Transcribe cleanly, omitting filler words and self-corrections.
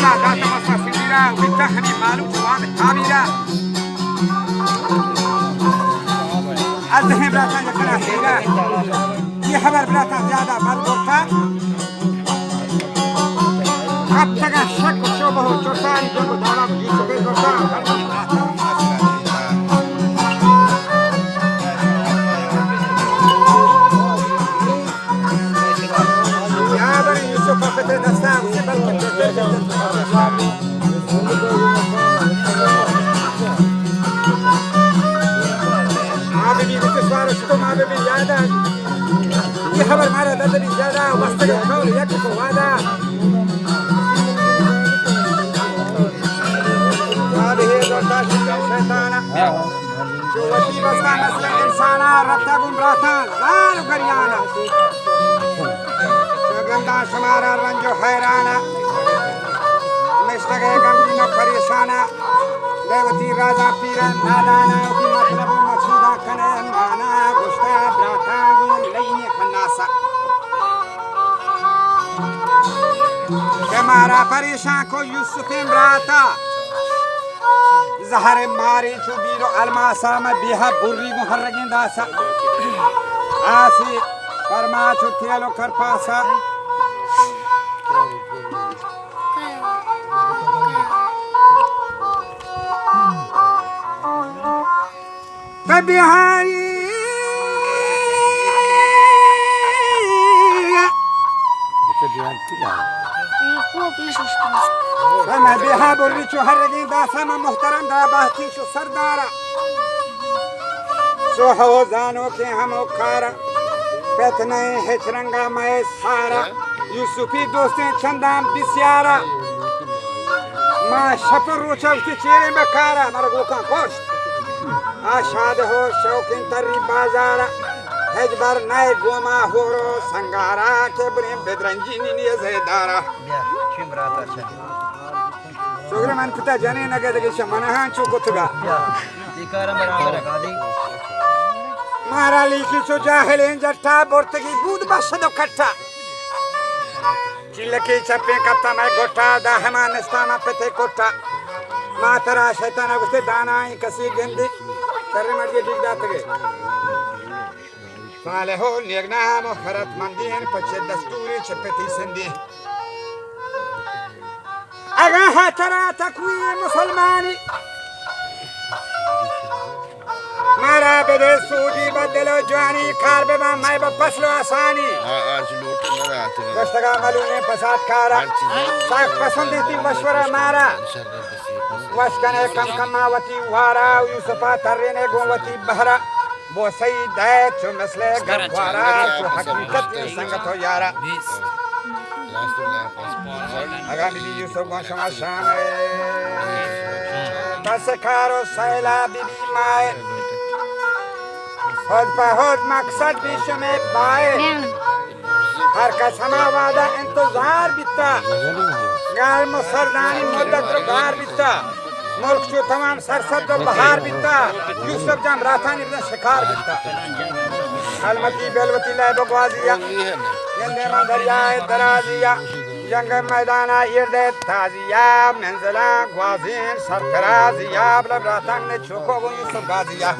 لا ذات مصاصيرا وبالتهني مالو جواب حاميرا الذهب لا تنجح الأخيرة في خبر بلا زيادة بالدوتا قد تجا شك شبه جرسان جنب دارا بيسوع جرسان يا بني يوسف فتى دستان سبل كتير ما بيبي بتسوار شتو ما بيبي زيادة ये खबर मारा दर्द भी ज्यादा मस्त के खाओ लिया कि तो वादा هذه هي دوتا شيطانا شوتي بس كان مثل انسانا رتاقون براتان لا غريانا شغندا شمارا رنجو حيرانا مشتاق غمگینو پریشانا देवती राजा पीरा नादाना की मतलब मकसूदा कने माना गुस्ता ब्राता गुन लईने खन्नासा हमारा परेशान को यूसुफ इमराता जहर मारी चुबीरो अलमासा में बिहा बुर्री मुहर्रगिन दासा आसी परमा चुथियालो कर पासा बिहारी मैं बिहा बोली चुहरगी दासा में मुहतरम दा बाती चु सरदारा सो हो जानो के हम खारा पेतने हेचरंगा मैं सारा यूसुफी दोस्तें चंदाम बिस्यारा मां शपर रोचा उसके चेहरे में कारा नरगो का कोष्ठ आशाद हो शौकीन तरी बाजारा हजबर नए गोमा होरो संगारा के ब्रेम बेदरंजी नी ज़ेदारा सुग्र मन पिता जाने नगे दगे शमनहां चुकुतगा दिकारा बराबर गादी मारा लिखी सो जाहलें जट्टा बोर्तगी बूद बशदो कट्टा चिल्लके चप्पे कप्ता मैं गोटा दाहमा नस्तामा पते कोटा मातरा शैतान अगुस्ते दाना कसी गंदी करने मर्जी ठीक जाते गए साले हो नियगना मुखरत मंदिर पचे दस्तूरी चपती संदी अगर हतरा तकवी मुसलमानी मारा बेदे सूजी बदलो जानी कार बेबा मैं बपसलो आसानी आज लूट लगा आते हैं दस्तगा मालूम है पसात कारा साख पसंदीती मशवरा मारा वस्कने कम कमावती वारा यूसुफा तर्रेने गोवती बहरा वो सही दे चु मसले गवारा चु हकीकत संगत हो यारा आगामी यूसुफ को शमाशान बस खारो सैला बीबी माए होद पहोद मकसद बीच में पाए हर का समा वादा इंतजार बिता गाल मुसरदानी मुद्दत गार बिता मुल्क जो तमाम सरसद बहार बिता यूसुफ जम रातानी बिना शिकार बिता अलमती बेलवती लाए बगवाजिया यंदे मंदरिया दराजिया जंग मैदाना इर्दे ताजिया मंजला ग्वाजिन सरफराजिया बलब रातान ने छोको वो यूसुफ गाजिया